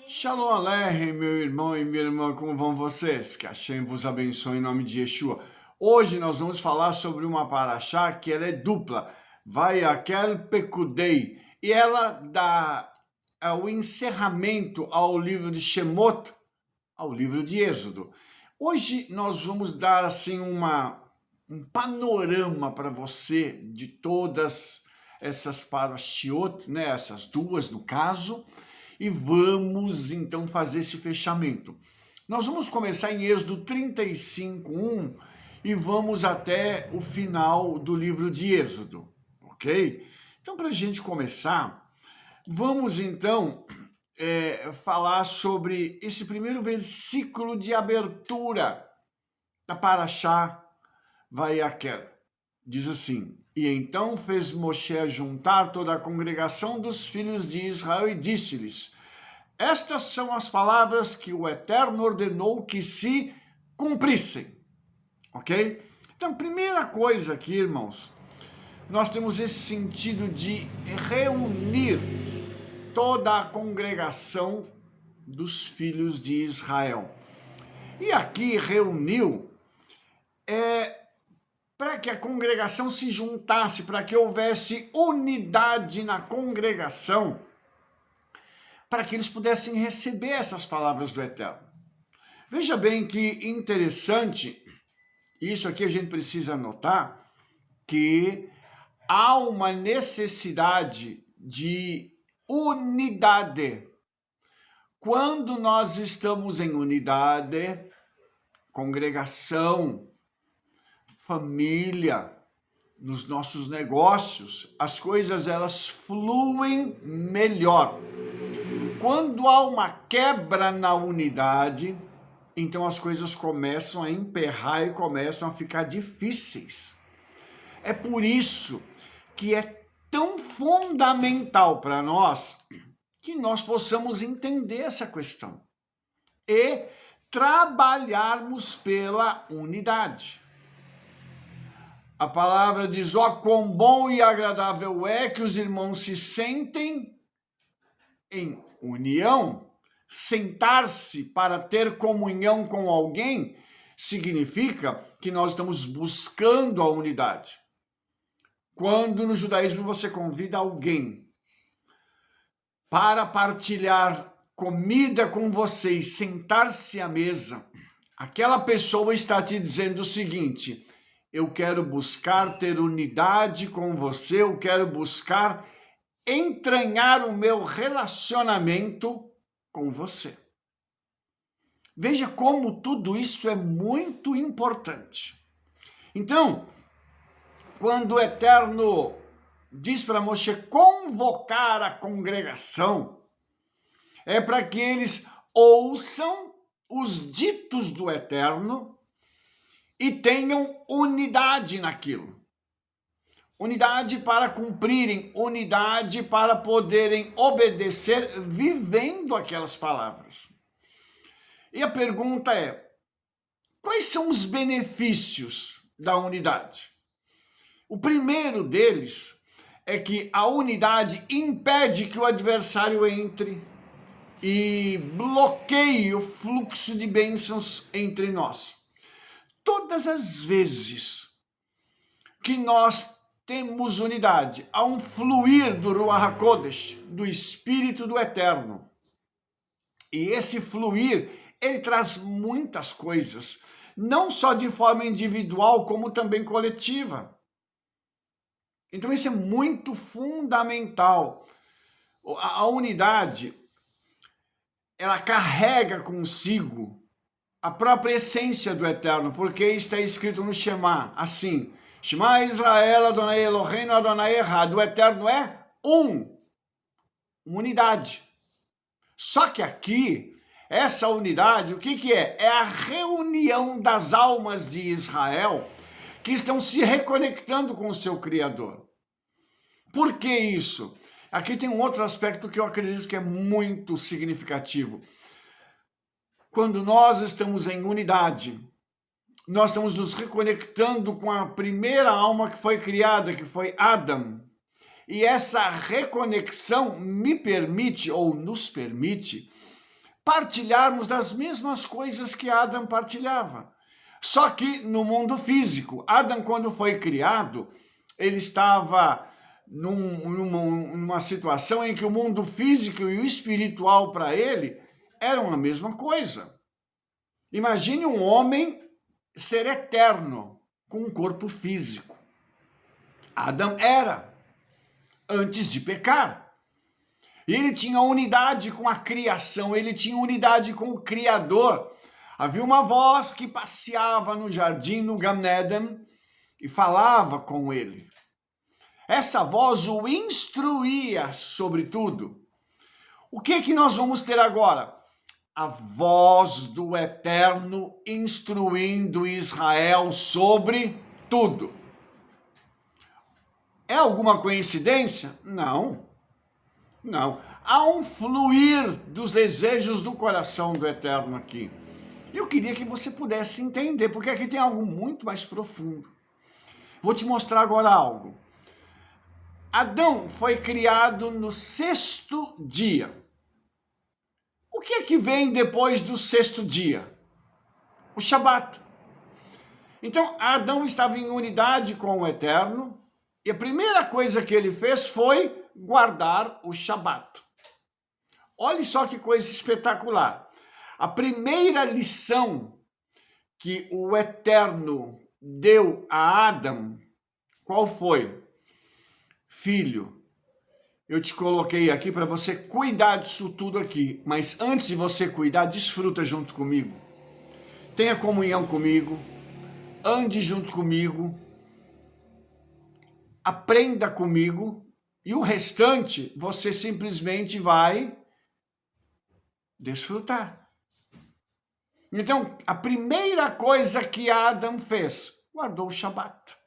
Shalom Aleichem, meu irmão e minha irmã, como vão vocês? Que Hashem vos abençoe em nome de Yeshua. Hoje nós vamos falar sobre uma paraxá que ela é dupla, Vayakhel Pekudei, e ela dá o encerramento ao livro de Shemot, ao livro de Êxodo. Hoje nós vamos dar assim um panorama para você de todas essas parashiot, né? Essas duas no caso, e vamos então fazer esse fechamento. Nós vamos começar em Êxodo 35:1 e vamos até o final do livro de Êxodo, ok? Então, para a gente começar, vamos então falar sobre esse primeiro versículo de abertura da Parashá Vayakhel. Diz assim: E então fez Moshe juntar toda a congregação dos filhos de Israel e disse-lhes: Estas são as palavras que o Eterno ordenou que se cumprissem. Ok? Então, primeira coisa aqui, irmãos, nós temos esse sentido de reunir toda a congregação dos filhos de Israel. E aqui reuniu para que a congregação se juntasse, para que houvesse unidade na congregação, para que eles pudessem receber essas palavras do Eterno. Veja bem que interessante, isso aqui a gente precisa notar, que há uma necessidade de unidade. Quando nós estamos em unidade, congregação, família, nos nossos negócios, as coisas elas fluem melhor. Quando há uma quebra na unidade, então as coisas começam a emperrar e começam a ficar difíceis. É por isso que é tão fundamental para nós que nós possamos entender essa questão e trabalharmos pela unidade. A palavra diz: ó, quão bom e agradável é que os irmãos se sentem em união. Sentar-se para ter comunhão com alguém significa que nós estamos buscando a unidade. Quando no judaísmo você convida alguém para partilhar comida com você e sentar-se à mesa, aquela pessoa está te dizendo o seguinte: eu quero buscar ter unidade com você, eu quero buscar entranhar o meu relacionamento com você. Veja como tudo isso é muito importante. Então, quando o Eterno diz para Moshe convocar a congregação, é para que eles ouçam os ditos do Eterno e tenham unidade naquilo. Unidade para cumprirem, unidade para poderem obedecer vivendo aquelas palavras. E a pergunta é: quais são os benefícios da unidade? O primeiro deles é que a unidade impede que o adversário entre e bloqueie o fluxo de bênçãos entre nós. Todas as vezes que nós temos unidade, há um fluir do Ruach HaKodesh, do Espírito do Eterno. E esse fluir, ele traz muitas coisas, não só de forma individual, como também coletiva. Então isso é muito fundamental. A unidade, ela carrega consigo a própria essência do Eterno, porque está escrito no Shema, assim: Shema Israel, Adonai Eloheinu, Adonai Echad. O Eterno é uma unidade. Só que aqui, essa unidade, o que é? É a reunião das almas de Israel que estão se reconectando com o seu Criador. Por que isso? Aqui tem um outro aspecto que eu acredito que é muito significativo. Quando nós estamos em unidade, nós estamos nos reconectando com a primeira alma que foi criada, que foi Adão. E essa reconexão me permite, ou nos permite, partilharmos das mesmas coisas que Adão partilhava. Só que no mundo físico. Adão, quando foi criado, ele estava numa situação em que o mundo físico e o espiritual para ele eram a mesma coisa. Imagine um homem ser eterno com um corpo físico. Adão era, antes de pecar. Ele tinha unidade com a criação, ele tinha unidade com o Criador. Havia uma voz que passeava no jardim, no Gan Eden, e falava com ele. Essa voz o instruía sobre tudo. O que nós vamos ter agora? A voz do Eterno instruindo Israel sobre tudo. É alguma coincidência? Não. Não. Há um fluir dos desejos do coração do Eterno aqui. Eu queria que você pudesse entender, porque aqui tem algo muito mais profundo. Vou te mostrar agora algo. Adão foi criado no 6º dia. O que é que vem depois do 6º dia? O Shabat. Então, Adão estava em unidade com o Eterno, e a primeira coisa que ele fez foi guardar o Shabat. Olha só que coisa espetacular. A primeira lição que o Eterno deu a Adão, qual foi? Filho, eu te coloquei aqui para você cuidar disso tudo aqui, mas antes de você cuidar, desfruta junto comigo. Tenha comunhão comigo, ande junto comigo, aprenda comigo, e o restante você simplesmente vai desfrutar. Então, a primeira coisa que Adão fez, guardou o Shabat.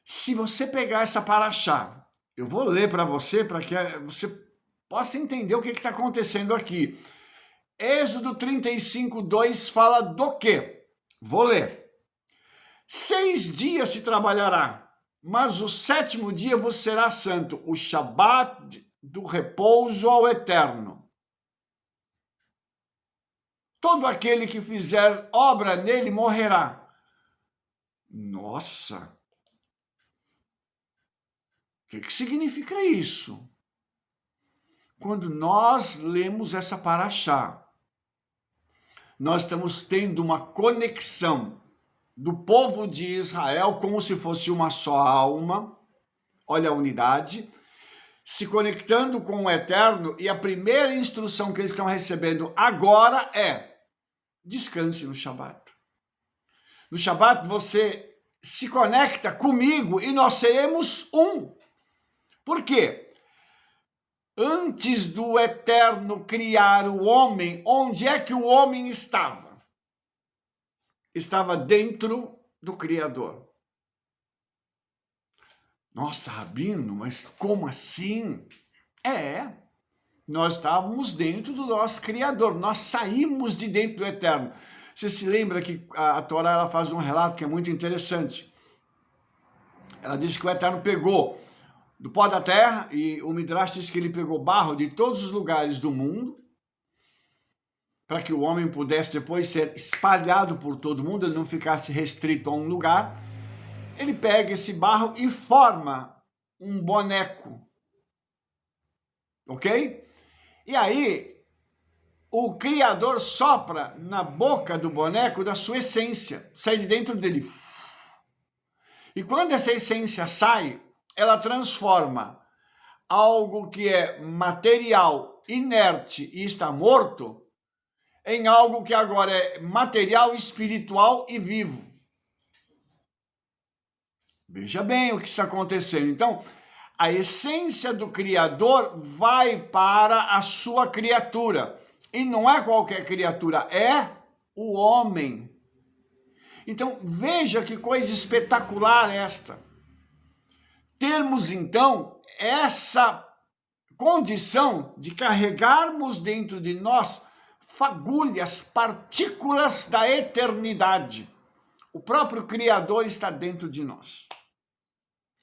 Se você pegar essa paraxá, eu vou ler para você você possa entender o que está acontecendo aqui. Êxodo 35:2 fala do quê? Vou ler. 6 dias se trabalhará, mas o 7º dia vos será santo, o Shabat do repouso ao Eterno. Todo aquele que fizer obra nele morrerá. Nossa! O que significa isso? Quando nós lemos essa paraxá, nós estamos tendo uma conexão do povo de Israel como se fosse uma só alma, olha a unidade, se conectando com o Eterno, e a primeira instrução que eles estão recebendo agora é: descanse no Shabat. No Shabat você se conecta comigo e nós seremos um. Por quê? Antes do Eterno criar o homem, onde é que o homem estava? Estava dentro do Criador. Nossa, Rabino, mas como assim? Nós estávamos dentro do nosso Criador, nós saímos de dentro do Eterno. Você se lembra que a Torá ela faz um relato que é muito interessante. Ela diz que o Eterno pegou do pó da terra, e o Midrash diz que ele pegou barro de todos os lugares do mundo, para que o homem pudesse depois ser espalhado por todo mundo, ele não ficasse restrito a um lugar. Ele pega esse barro e forma um boneco, ok? E aí, o Criador sopra na boca do boneco da sua essência, sai de dentro dele. E quando essa essência sai, ela transforma algo que é material, inerte e está morto, em algo que agora é material, espiritual e vivo. Veja bem o que está acontecendo. Então, a essência do Criador vai para a sua criatura. E não é qualquer criatura, é o homem. Então, veja que coisa espetacular esta. Termos, então, essa condição de carregarmos dentro de nós fagulhas, partículas da eternidade. O próprio Criador está dentro de nós.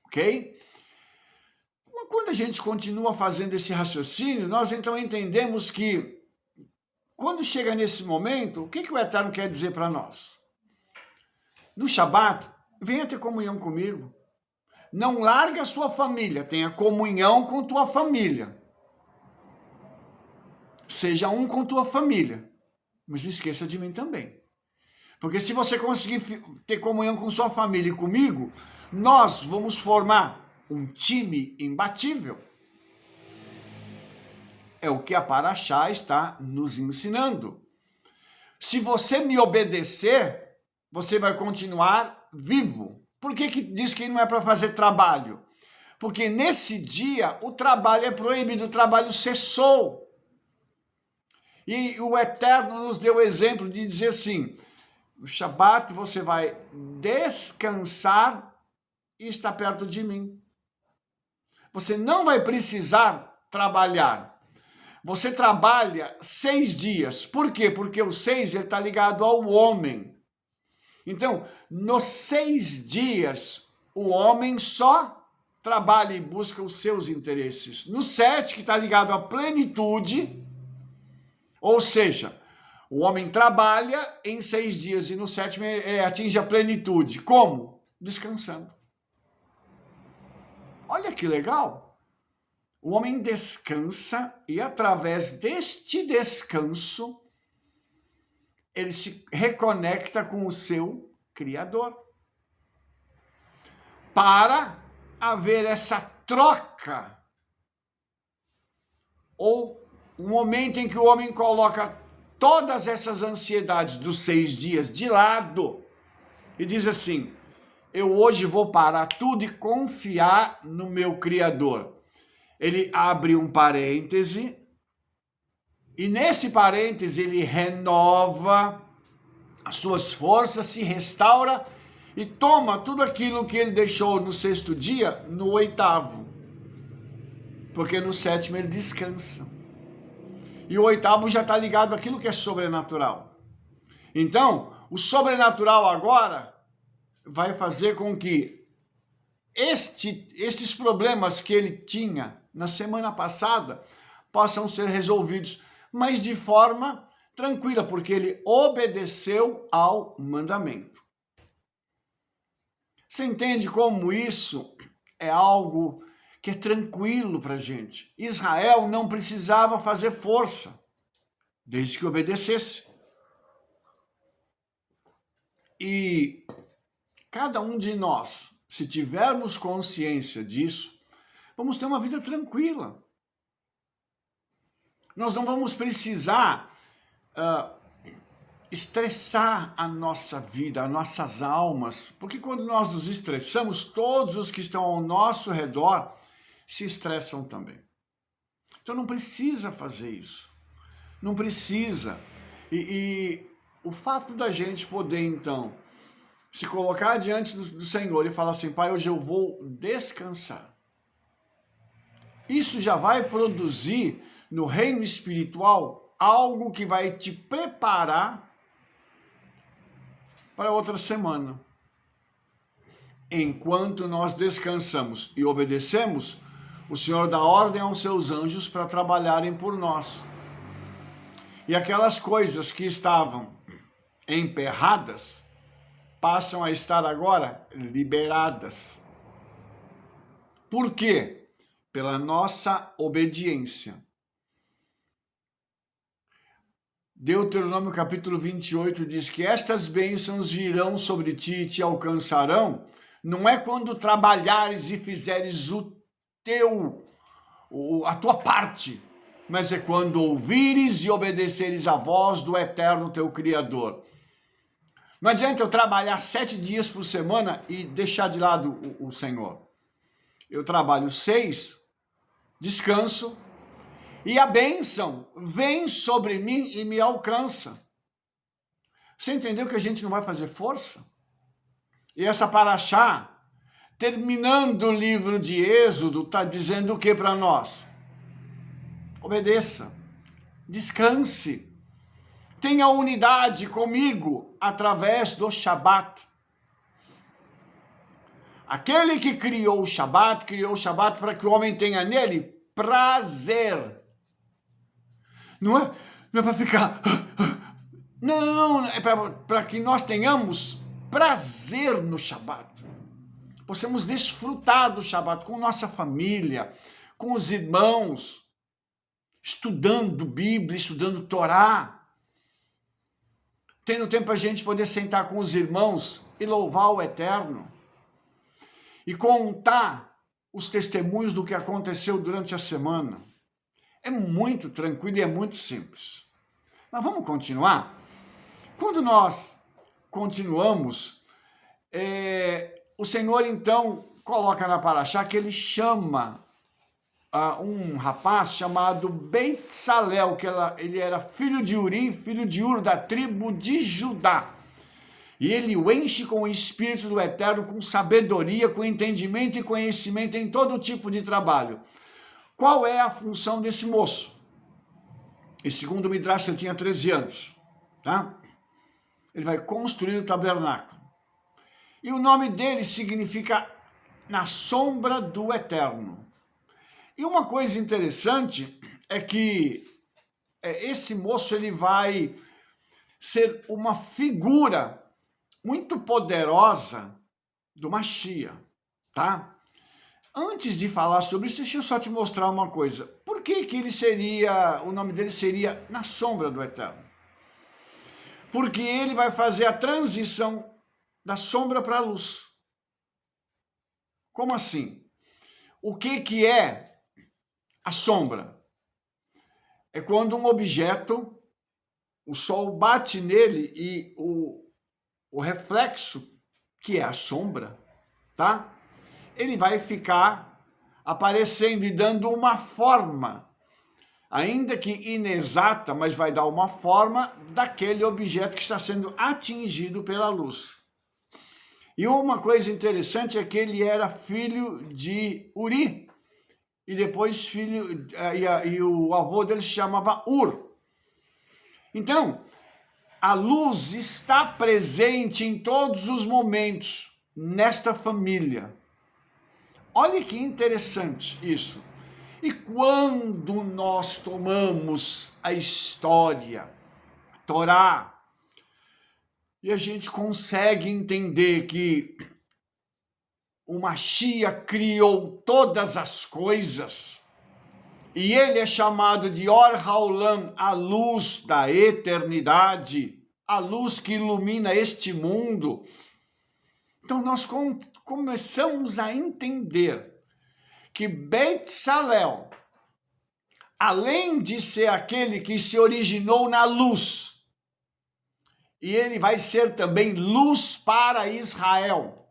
Ok? Então, quando a gente continua fazendo esse raciocínio, nós então entendemos que, quando chega nesse momento, o que o Eterno quer dizer para nós? No Shabat, venha ter comunhão comigo. Não largue a sua família, tenha comunhão com tua família. Seja um com tua família, mas não esqueça de mim também. Porque se você conseguir ter comunhão com sua família e comigo, nós vamos formar um time imbatível. É o que a Paraxá está nos ensinando. Se você me obedecer, você vai continuar vivo. Por que diz que não é para fazer trabalho? Porque nesse dia o trabalho é proibido, o trabalho cessou. E o Eterno nos deu o exemplo de dizer assim, no Shabat você vai descansar e estar perto de mim. Você não vai precisar trabalhar. Você trabalha 6 dias. Por quê? Porque o 6 está ligado ao homem. Então, nos 6 dias, o homem só trabalha e busca os seus interesses. No 7, que está ligado à plenitude, ou seja, o homem trabalha em 6 dias e no 7º atinge a plenitude. Como? Descansando. Olha que legal! O homem descansa e através deste descanso, ele se reconecta com o seu Criador. Para haver essa troca, ou um momento em que o homem coloca todas essas ansiedades dos 6 dias de lado e diz assim, eu hoje vou parar tudo e confiar no meu Criador. Ele abre um parêntese e nesse parêntese ele renova as suas forças, se restaura e toma tudo aquilo que ele deixou no 6º dia, no 8º. Porque no 7º ele descansa. E o 8º já está ligado àquilo que é sobrenatural. Então, o sobrenatural agora vai fazer com que estes problemas que ele tinha na semana passada possam ser resolvidos, mas de forma tranquila, porque ele obedeceu ao mandamento. Você entende como isso é algo que é tranquilo para a gente? Israel não precisava fazer força, desde que obedecesse. E cada um de nós, se tivermos consciência disso, vamos ter uma vida tranquila. Nós não vamos precisar estressar a nossa vida, as nossas almas, porque quando nós nos estressamos, todos os que estão ao nosso redor se estressam também. Então não precisa fazer isso. Não precisa. E o fato da gente poder, então, se colocar diante do Senhor e falar assim, Pai, hoje eu vou descansar. Isso já vai produzir no reino espiritual algo que vai te preparar para outra semana. Enquanto nós descansamos e obedecemos, o Senhor dá ordem aos seus anjos para trabalharem por nós. E aquelas coisas que estavam emperradas passam a estar agora liberadas. Por quê? Pela nossa obediência. Deuteronômio capítulo 28 diz que estas bênçãos virão sobre ti e te alcançarão, não é quando trabalhares e fizeres a tua parte, mas é quando ouvires e obedeceres a voz do Eterno teu Criador. Não adianta eu trabalhar 7 dias por semana e deixar de lado o Senhor. Eu trabalho 6, descanso, e a bênção vem sobre mim e me alcança. Você entendeu que a gente não vai fazer força? E essa paraxá, terminando o livro de Êxodo, está dizendo o que para nós? Obedeça, descanse, tenha unidade comigo através do Shabat. Aquele que criou o Shabat para que o homem tenha nele prazer. Não é para ficar... Não, é para que nós tenhamos prazer no Shabat. Possamos desfrutar do Shabat com nossa família, com os irmãos, estudando Bíblia, estudando Torá. Tendo tempo para a gente poder sentar com os irmãos e louvar o Eterno. E contar os testemunhos do que aconteceu durante a semana. É muito tranquilo e é muito simples. Mas vamos continuar? Quando nós continuamos, o Senhor então coloca na Paraxá que ele chama um rapaz chamado Betzalel, que ele era filho de Uri, filho de Ur, da tribo de Judá. E ele o enche com o Espírito do Eterno, com sabedoria, com entendimento e conhecimento em todo tipo de trabalho. Qual é a função desse moço? E segundo o Midrash, ele tinha 13 anos. Tá? Ele vai construir o tabernáculo. E o nome dele significa na sombra do Eterno. E uma coisa interessante é que esse moço ele vai ser uma figura muito poderosa do Mashiach, tá? Antes de falar sobre isso, deixa eu só te mostrar uma coisa. Por que o nome dele seria na sombra do Eterno? Porque ele vai fazer a transição da sombra para a luz. Como assim? O que é a sombra? É quando um objeto, o sol bate nele e o reflexo, que é a sombra, tá? Ele vai ficar aparecendo e dando uma forma, ainda que inexata, mas vai dar uma forma daquele objeto que está sendo atingido pela luz. E uma coisa interessante é que ele era filho de Uri, e depois e o avô dele se chamava Ur. Então, a luz está presente em todos os momentos nesta família. Olha que interessante isso. E quando nós tomamos a história, a Torá, e a gente consegue entender que o Mashiach criou todas as coisas, e ele é chamado de Or Haolam, a luz da eternidade, a luz que ilumina este mundo. Então nós começamos a entender que Betzalel, além de ser aquele que se originou na luz, e ele vai ser também luz para Israel.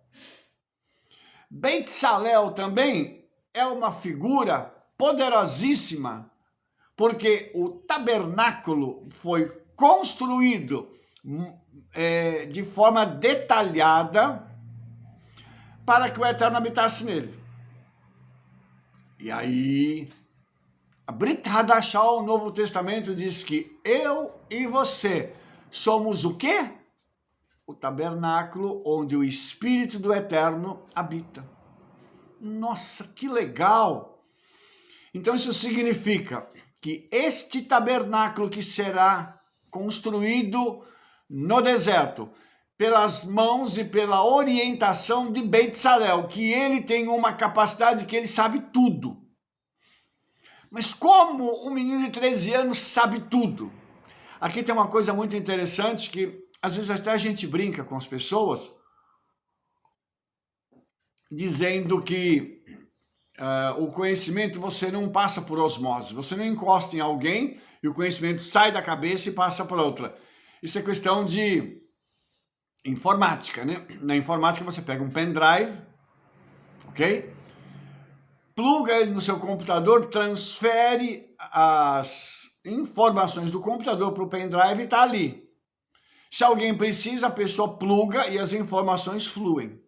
Betzalel também é uma figura poderosíssima, porque o tabernáculo foi construído de forma detalhada para que o Eterno habitasse nele. E aí, a Brit Hadashah, o Novo Testamento, diz que eu e você somos o quê? O tabernáculo onde o Espírito do Eterno habita. Nossa, que legal! Então isso significa que este tabernáculo que será construído no deserto, pelas mãos e pela orientação de Betzalel, que ele tem uma capacidade que ele sabe tudo. Mas como um menino de 13 anos sabe tudo? Aqui tem uma coisa muito interessante que às vezes até a gente brinca com as pessoas, dizendo que o conhecimento você não passa por osmose, você não encosta em alguém e o conhecimento sai da cabeça e passa para outra. Isso é questão de informática, né? Na informática você pega um pendrive, ok? Pluga ele no seu computador, transfere as informações do computador para o pendrive e está ali. Se alguém precisa, a pessoa pluga e as informações fluem.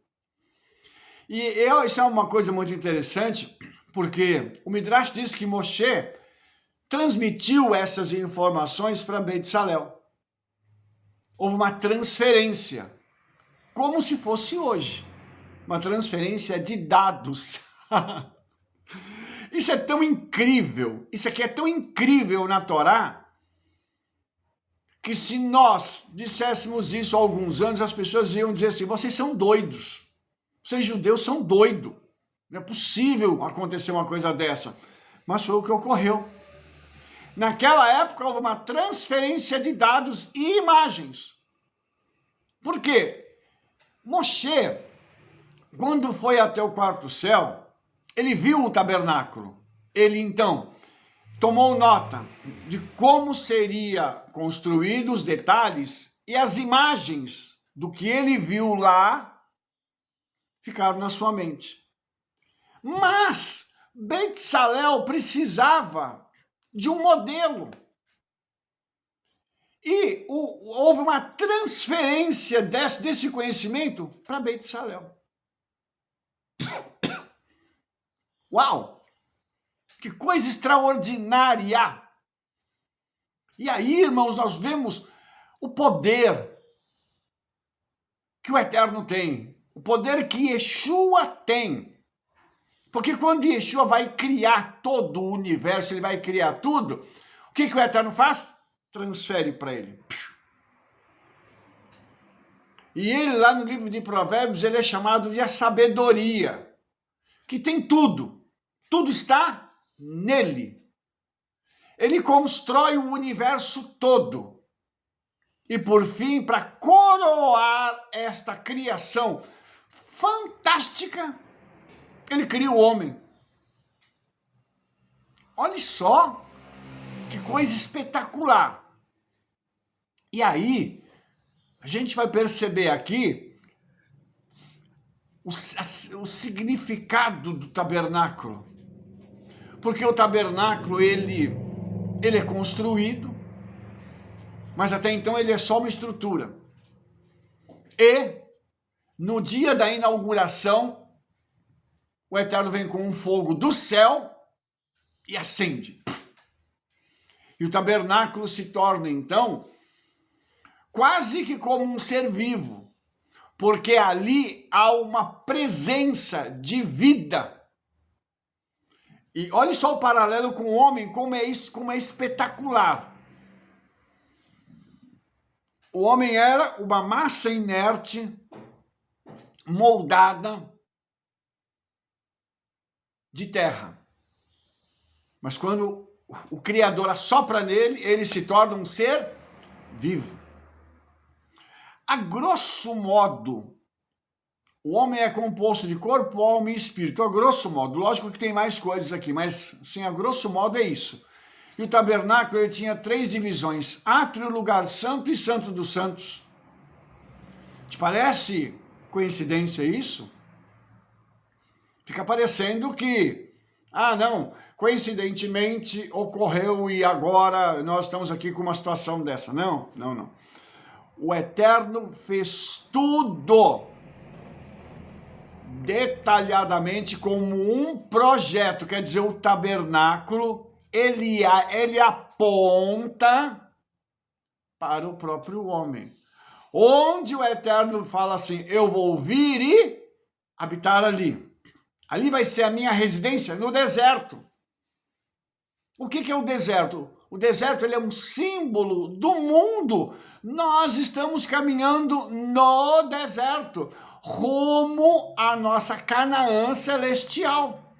E isso é uma coisa muito interessante, porque o Midrash diz que Moshe transmitiu essas informações para Betzalel. Houve uma transferência, como se fosse hoje. uma transferência de dados. Isso é tão incrível, isso aqui é tão incrível na Torá, que se nós disséssemos isso há alguns anos, as pessoas iam dizer assim, vocês são doidos, vocês judeus são doidos, não é possível acontecer uma coisa dessa. Mas foi o que ocorreu. Naquela época houve uma transferência de dados e imagens. Por quê? Moshe, quando foi até o quarto céu, ele viu o tabernáculo. Ele então tomou nota de como seria construído os detalhes e as imagens do que ele viu lá ficaram na sua mente. Mas Beit Salel precisava de um modelo. E houve uma transferência desse conhecimento para Beit Salel. Uau! Que coisa extraordinária! E aí, irmãos, nós vemos o poder que o Eterno tem, o poder que Yeshua tem. Porque quando Yeshua vai criar todo o universo, ele vai criar tudo, o que o Eterno faz? Transfere para ele. E ele, lá no livro de Provérbios, ele é chamado de a sabedoria, que tem tudo. Tudo está nele. Ele constrói o universo todo. E por fim, para coroar esta criação fantástica, ele cria o homem. Olha só que coisa espetacular. E aí, a gente vai perceber aqui o significado do tabernáculo. Porque o tabernáculo, ele é construído, mas até então ele é só uma estrutura. E, no dia da inauguração, o Eterno vem com um fogo do céu e acende. E o tabernáculo se torna, então, quase que como um ser vivo, porque ali há uma presença de vida. E olha só o paralelo com o homem, como é espetacular. O homem era uma massa inerte, moldada de terra. Mas quando o Criador assopra nele, ele se torna um ser vivo. A grosso modo, o homem é composto de corpo, alma e espírito. A grosso modo, lógico que tem mais coisas aqui, mas sim, a grosso modo é isso. E o tabernáculo ele tinha 3 divisões: átrio, lugar santo e santo dos santos. Te parece coincidência isso? Fica parecendo que, não, coincidentemente ocorreu e agora nós estamos aqui com uma situação dessa. Não. O Eterno fez tudo detalhadamente como um projeto, quer dizer, o tabernáculo, ele aponta para o próprio homem. Onde o Eterno fala assim, eu vou vir e habitar ali. Ali vai ser a minha residência, no deserto. O que é o deserto? O deserto ele é um símbolo do mundo. Nós estamos caminhando no deserto, rumo à nossa Canaã celestial.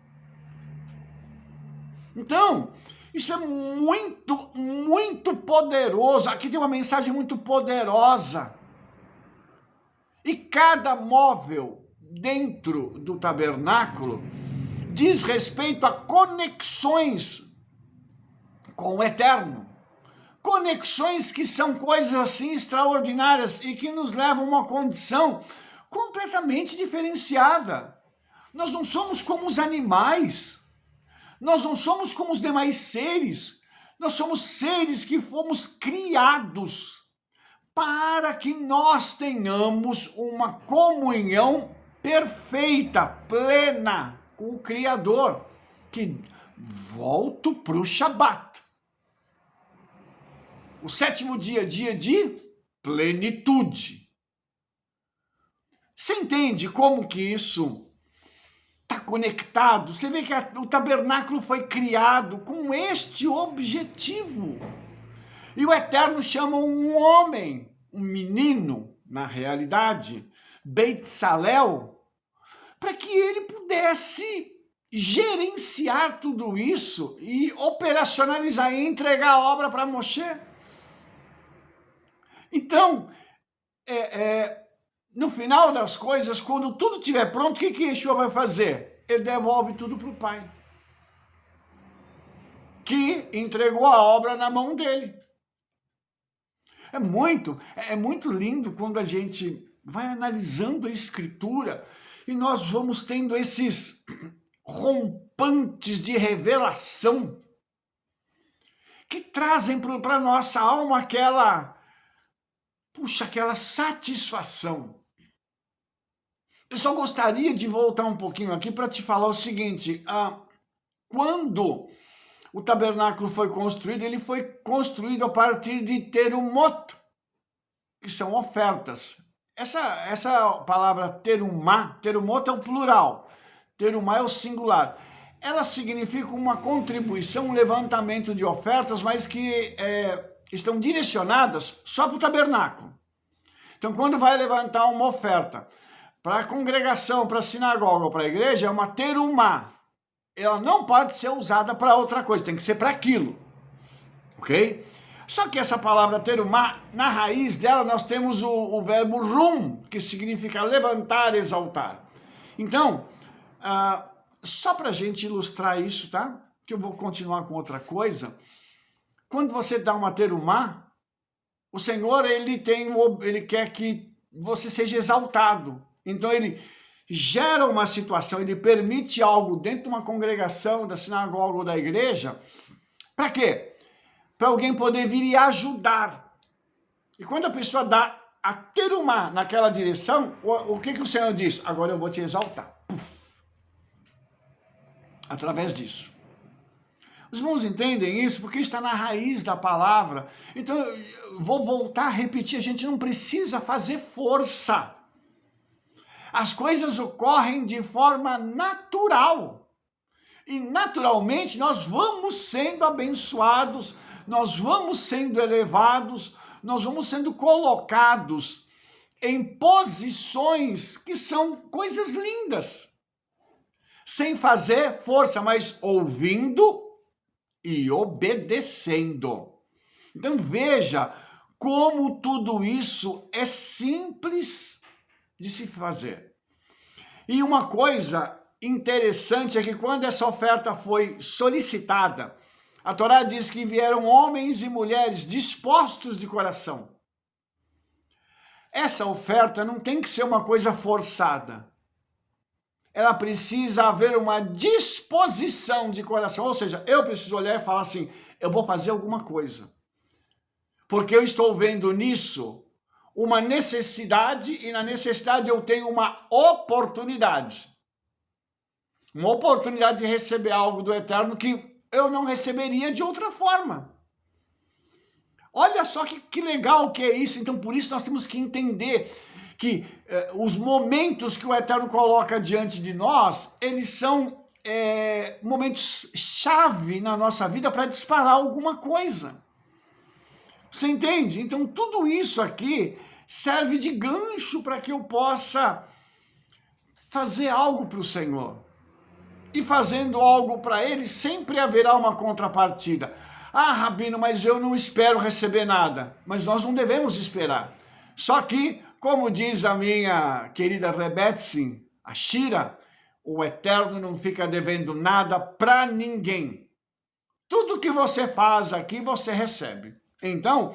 Então, isso é muito, muito poderoso. Aqui tem uma mensagem muito poderosa. E cada móvel dentro do tabernáculo diz respeito a conexões com o Eterno. Conexões que são coisas assim extraordinárias e que nos levam a uma condição completamente diferenciada. Nós não somos como os animais. Nós não somos como os demais seres. Nós somos seres que fomos criados para que nós tenhamos uma comunhão perfeita, plena com o Criador. Que volto para o Shabat. O 7º dia, dia de plenitude. Você entende como que isso está conectado? Você vê que o tabernáculo foi criado com este objetivo. E o Eterno chama um homem, um menino, na realidade, Betzalel, para que ele pudesse gerenciar tudo isso e operacionalizar e entregar a obra para Moshe. Então, no final das coisas, quando tudo estiver pronto, o que Yeshua vai fazer? Ele devolve tudo para o Pai, que entregou a obra na mão dele. É muito lindo quando a gente vai analisando a Escritura e nós vamos tendo esses rompantes de revelação que trazem para a nossa alma aquela satisfação. Eu só gostaria de voltar um pouquinho aqui para te falar o seguinte, quando o tabernáculo foi construído, ele foi construído a partir de terumot, que são ofertas. Essa palavra terumot é o plural, terumá é o singular. Ela significa uma contribuição, um levantamento de ofertas, mas que estão direcionadas só para o tabernáculo. Então, quando vai levantar uma oferta para a congregação, para a sinagoga ou para a igreja, é uma terumá. Ela não pode ser usada para outra coisa, tem que ser para aquilo, ok? Só que essa palavra terumá, na raiz dela nós temos o verbo rum, que significa levantar, exaltar. Então, só para a gente ilustrar isso, tá? Que eu vou continuar com outra coisa. Quando você dá uma terumá, o Senhor, ele quer que você seja exaltado. Então, ele gera uma situação, ele permite algo dentro de uma congregação, da sinagoga ou da igreja. Para quê? Para alguém poder vir e ajudar. E quando a pessoa dá a terumá naquela direção, o que o Senhor diz? Agora eu vou te exaltar. Puf. Através disso. Os irmãos entendem isso? Porque está na raiz da palavra. Então, eu vou voltar a repetir, a gente não precisa fazer força. As coisas ocorrem de forma natural. E naturalmente nós vamos sendo abençoados, nós vamos sendo elevados, nós vamos sendo colocados em posições que são coisas lindas. Sem fazer força, mas ouvindo e obedecendo. Então veja como tudo isso é simples de se fazer. E uma coisa interessante é que quando essa oferta foi solicitada, a Torá diz que vieram homens e mulheres dispostos de coração. Essa oferta não tem que ser uma coisa forçada. Ela precisa haver uma disposição de coração. Ou seja, eu preciso olhar e falar assim, eu vou fazer alguma coisa. Porque eu estou vendo nisso uma necessidade e na necessidade eu tenho uma oportunidade. Uma oportunidade de receber algo do Eterno que eu não receberia de outra forma. Olha só que legal que é isso. Então, por isso nós temos que entender que os momentos que o Eterno coloca diante de nós, eles são momentos chave na nossa vida para disparar alguma coisa. Você entende? Então, tudo isso aqui serve de gancho para que eu possa fazer algo para o Senhor. E fazendo algo para Ele, sempre haverá uma contrapartida. Ah, Rabino, mas eu não espero receber nada. Mas nós não devemos esperar. Só que, como diz a minha querida Rebetsin, a Shira, o Eterno não fica devendo nada para ninguém. Tudo que você faz aqui, você recebe. Então,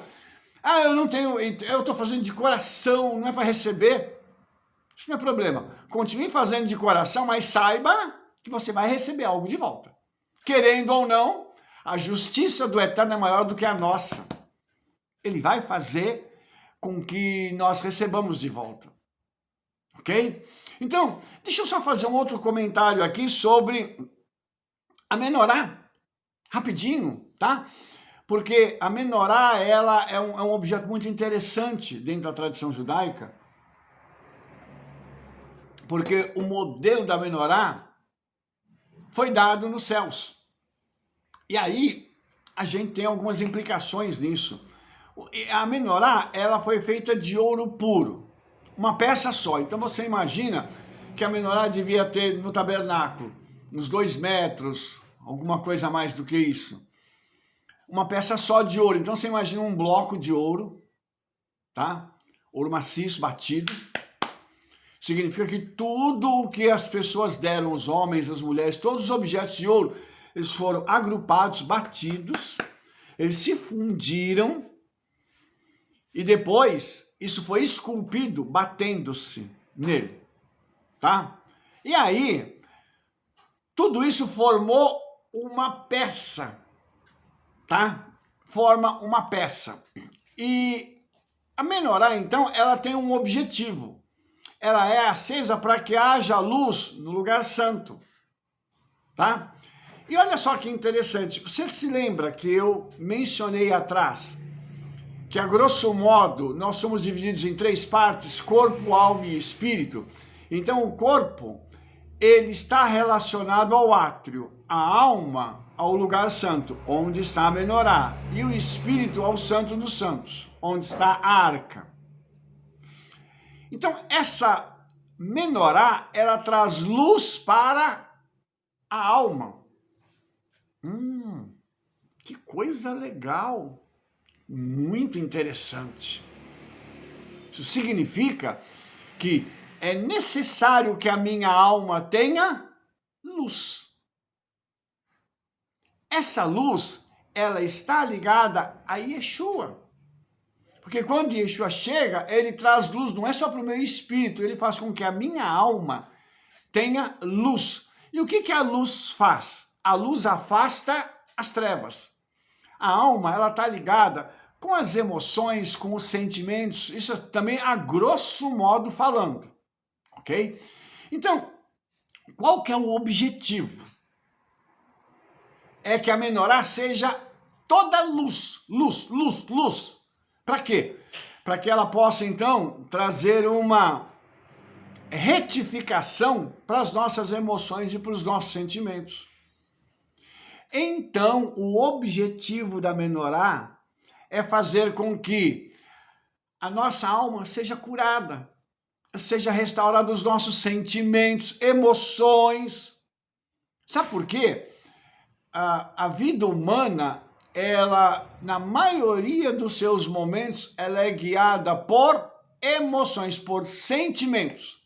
eu estou fazendo de coração, não é para receber. Isso não é problema. Continue fazendo de coração, mas saiba que você vai receber algo de volta. Querendo ou não, a justiça do Eterno é maior do que a nossa. Ele vai fazer com que nós recebamos de volta. Ok? Então, deixa eu só fazer um outro comentário aqui sobre a menorá. Rapidinho, tá? Porque a menorá, ela é um objeto muito interessante dentro da tradição judaica. Porque o modelo da menorá foi dado nos céus. E aí, a gente tem algumas implicações nisso. A menorá, ela foi feita de ouro puro, uma peça só. Então você imagina que a menorá devia ter no tabernáculo uns 2 metros, alguma coisa a mais do que isso. Uma peça só de ouro. Então você imagina um bloco de ouro, tá? Ouro maciço, batido. Significa que tudo o que as pessoas deram, os homens, as mulheres, todos os objetos de ouro, eles foram agrupados, batidos, eles se fundiram e depois isso foi esculpido, batendo-se nele, tá? E aí, tudo isso formou uma peça, tá? Forma uma peça. E a menorá, então, ela tem um objetivo. Ela é acesa para que haja luz no lugar santo, tá? E olha só que interessante, você se lembra que eu mencionei atrás que, a grosso modo, nós somos divididos em 3 partes, corpo, alma e espírito. Então o corpo, ele está relacionado ao átrio, a alma ao lugar santo, onde está a menorá, e o espírito ao santo dos santos, onde está a arca. Então essa menorá, ela traz luz para a alma. Que coisa legal, muito interessante. Isso significa que é necessário que a minha alma tenha luz. Essa luz, ela está ligada a Yeshua. Porque quando Yeshua chega, ele traz luz, não é só para o meu espírito, ele faz com que a minha alma tenha luz. E o que a luz faz? A luz afasta as trevas. A alma, ela está ligada com as emoções, com os sentimentos, isso também a grosso modo falando, ok? Então, qual que é o objetivo? É que a menorá seja toda luz, luz, luz, luz. Para quê? Para que ela possa, então, trazer uma retificação para as nossas emoções e para os nossos sentimentos. Então, o objetivo da menorá é fazer com que a nossa alma seja curada, seja restaurada os nossos sentimentos, emoções. Sabe por quê? A vida humana, ela, na maioria dos seus momentos, ela é guiada por emoções, por sentimentos.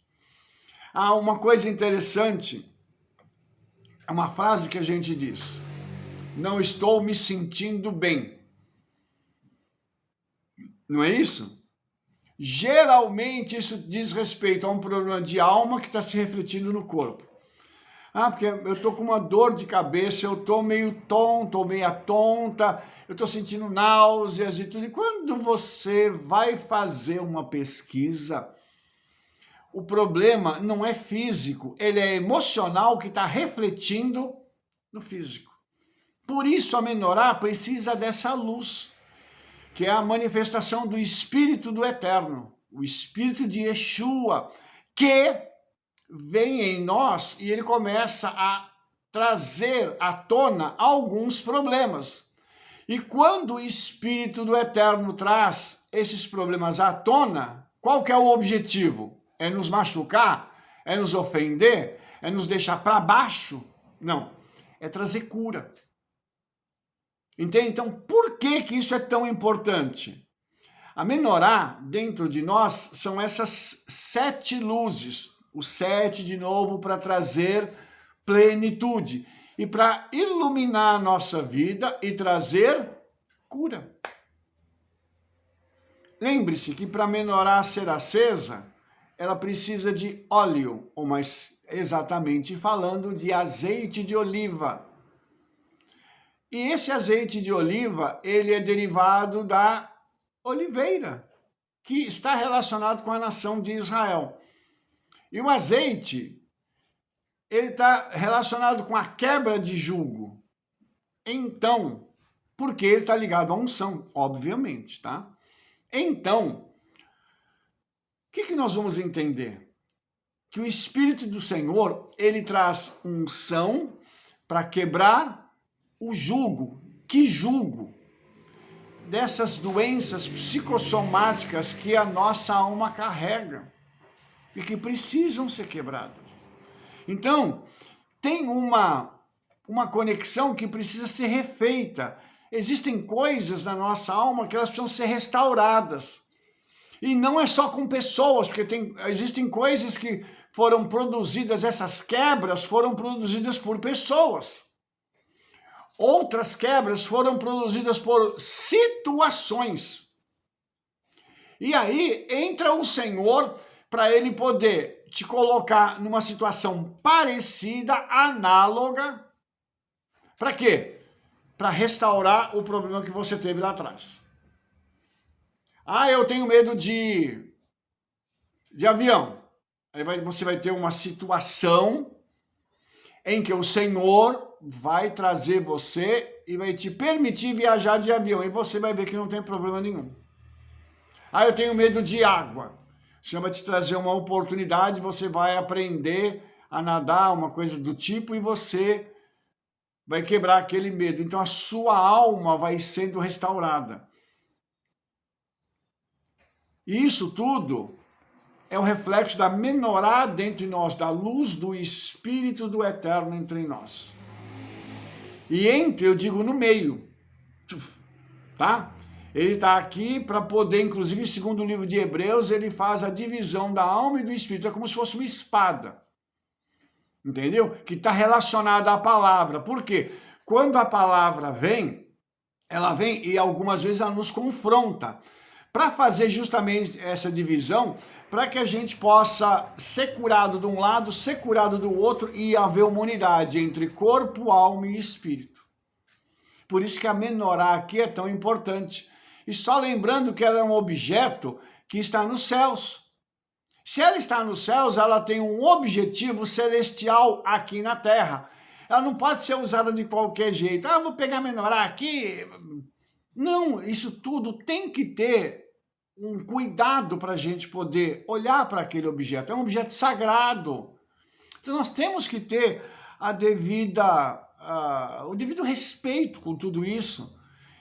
Há uma coisa interessante, é uma frase que a gente diz: não estou me sentindo bem. Não é isso? Geralmente isso diz respeito a um problema de alma que está se refletindo no corpo. Porque eu estou com uma dor de cabeça, eu estou meio tonto ou meia tonta, eu estou sentindo náuseas e tudo. E quando você vai fazer uma pesquisa, o problema não é físico, ele é emocional que está refletindo no físico. Por isso a menorá precisa dessa luz, que é a manifestação do Espírito do Eterno, o Espírito de Yeshua, que vem em nós e ele começa a trazer à tona alguns problemas. E quando o Espírito do Eterno traz esses problemas à tona, qual que é o objetivo? É nos machucar? É nos ofender? É nos deixar para baixo? Não, é trazer cura. Entende? Então, por que isso é tão importante? A menorá, dentro de nós, são essas 7 luzes. O 7 de novo para trazer plenitude e para iluminar a nossa vida e trazer cura. Lembre-se que para a menorá ser acesa, ela precisa de óleo, ou mais exatamente falando, de azeite de oliva. E esse azeite de oliva, ele é derivado da oliveira, que está relacionado com a nação de Israel. E o azeite, ele está relacionado com a quebra de jugo. Então, porque ele está ligado à unção, obviamente, tá? Então, o que nós vamos entender? que o Espírito do Senhor, ele traz unção para quebrar o jugo. Que jugo? Dessas doenças psicossomáticas que a nossa alma carrega e que precisam ser quebradas. Então, tem uma conexão que precisa ser refeita. Existem coisas na nossa alma que elas precisam ser restauradas. E não é só com pessoas, porque existem coisas que foram produzidas, essas quebras foram produzidas por pessoas. Outras quebras foram produzidas por situações. E aí entra o Senhor para ele poder te colocar numa situação parecida, análoga. Para quê? Para restaurar o problema que você teve lá atrás. Ah, eu tenho medo de avião. Aí você vai ter uma situação em que o Senhor vai trazer você e vai te permitir viajar de avião. E você vai ver que não tem problema nenhum. Ah, eu tenho medo de água. O Senhor vai te trazer uma oportunidade, você vai aprender a nadar, uma coisa do tipo, e você vai quebrar aquele medo. Então a sua alma vai sendo restaurada. E isso tudo é um reflexo da menorá dentro de nós, da luz do Espírito do Eterno entre nós. E entre, eu digo no meio, tá? Ele está aqui para poder, inclusive, segundo o livro de Hebreus, ele faz a divisão da alma e do Espírito, é como se fosse uma espada, entendeu? Que está relacionada à palavra. Por quê? Quando a palavra vem, ela vem e algumas vezes ela nos confronta, para fazer justamente essa divisão, para que a gente possa ser curado de um lado, ser curado do outro e haver uma unidade entre corpo, alma e espírito. Por isso que a menorá aqui é tão importante. E só lembrando que ela é um objeto que está nos céus. Se ela está nos céus, ela tem um objetivo celestial aqui na terra. Ela não pode ser usada de qualquer jeito. Ah, vou pegar a menorá aqui. Não, isso tudo tem que ter um cuidado para a gente poder olhar para aquele objeto. É um objeto sagrado. Então nós temos que ter o devido respeito com tudo isso.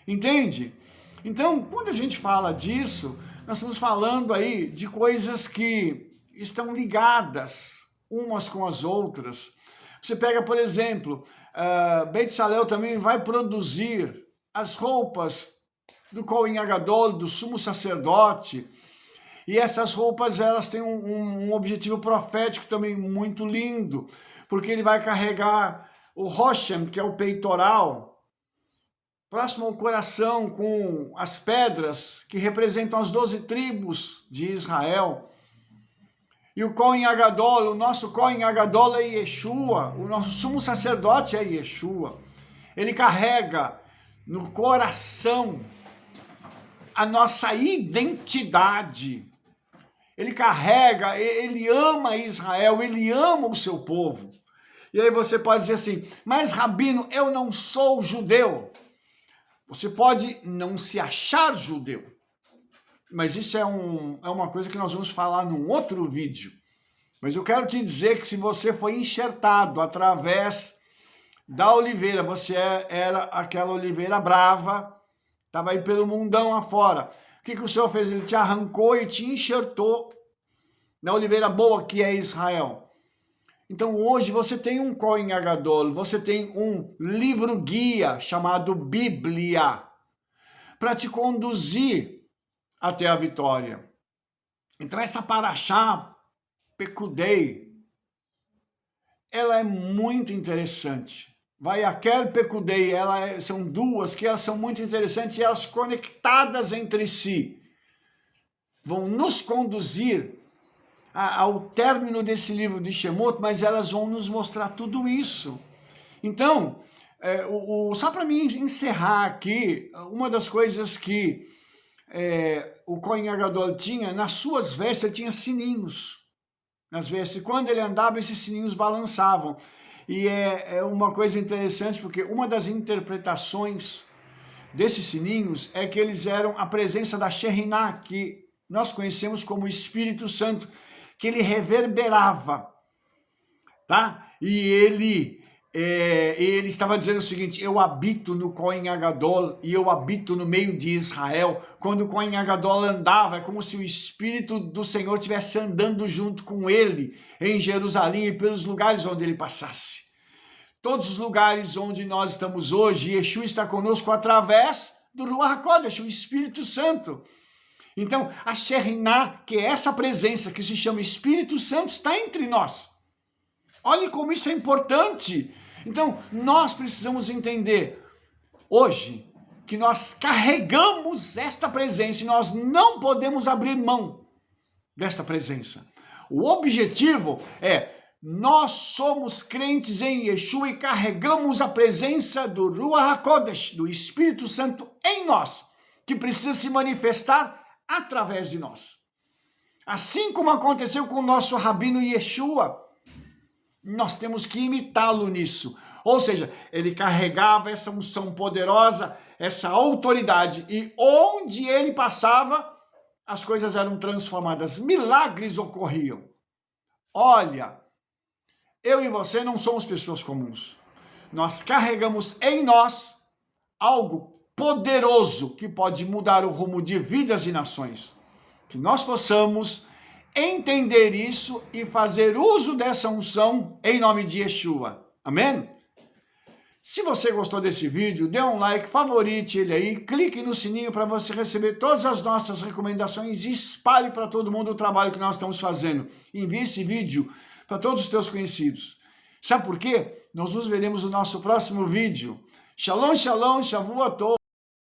Entende? Então, quando a gente fala disso, nós estamos falando aí de coisas que estão ligadas umas com as outras. Você pega, por exemplo, Beit Salel também vai produzir as roupas do Kohen Gadol, do sumo sacerdote, e essas roupas elas têm um objetivo profético também muito lindo, porque ele vai carregar o Roshem, que é o peitoral, próximo ao coração, com as pedras que representam as 12 tribos de Israel. E o Kohen Gadol, o nosso Kohen Gadol é Yeshua, o nosso sumo sacerdote é Yeshua. Ele carrega no coração a nossa identidade. Ele carrega, ele ama Israel, ele ama o seu povo. E aí você pode dizer assim, mas Rabino, eu não sou judeu. Você pode não se achar judeu, mas isso é uma coisa que nós vamos falar num outro vídeo. Mas eu quero te dizer que se você foi enxertado através da oliveira, você era aquela oliveira brava, estava aí pelo mundão afora. O que o Senhor fez? Ele te arrancou e te enxertou na oliveira boa que é Israel. Então hoje você tem um Kohen Gadol, você tem um livro guia chamado Bíblia, para te conduzir até a vitória. Então essa Parashá, Pekudei, ela é muito interessante. Vai Akel Pekudei, são duas que elas são muito interessantes e elas conectadas entre si vão nos conduzir ao término desse livro de Shemot, mas elas vão nos mostrar tudo isso. Então, só para mim encerrar aqui, uma das coisas que o Kohen Gadol tinha, nas suas vestes, ele tinha sininhos. Nas vestes, quando ele andava, esses sininhos balançavam. E é uma coisa interessante, porque uma das interpretações desses sininhos é que eles eram a presença da Shekhinah, que nós conhecemos como Espírito Santo, que ele reverberava, tá? E ele estava dizendo o seguinte: eu habito no Kohen Agadol e eu habito no meio de Israel. Quando o Kohen Agadol andava, é como se o Espírito do Senhor estivesse andando junto com ele em Jerusalém e pelos lugares onde ele passasse. Todos os lugares onde nós estamos hoje, Yeshua está conosco através do Ruach HaKodesh, o Espírito Santo. Então, a Shekhinah, que é essa presença que se chama Espírito Santo, está entre nós. Olhe como isso é importante. Então, nós precisamos entender hoje que nós carregamos esta presença e nós não podemos abrir mão desta presença. O objetivo é: nós somos crentes em Yeshua e carregamos a presença do Ruach HaKodesh, do Espírito Santo em nós, que precisa se manifestar através de nós. Assim como aconteceu com o nosso Rabino Yeshua, nós temos que imitá-lo nisso. Ou seja, ele carregava essa unção poderosa, essa autoridade, e onde ele passava, as coisas eram transformadas, milagres ocorriam. Olha, eu e você não somos pessoas comuns. Nós carregamos em nós algo poderoso que pode mudar o rumo de vidas e nações. Que nós possamos entender isso e fazer uso dessa unção em nome de Yeshua. Amém? Se você gostou desse vídeo, dê um like, favorite ele aí, clique no sininho para você receber todas as nossas recomendações e espalhe para todo mundo o trabalho que nós estamos fazendo. Envie esse vídeo para todos os teus conhecidos. Sabe por quê? Nós nos veremos no nosso próximo vídeo. Shalom, shalom, Shavua Tov.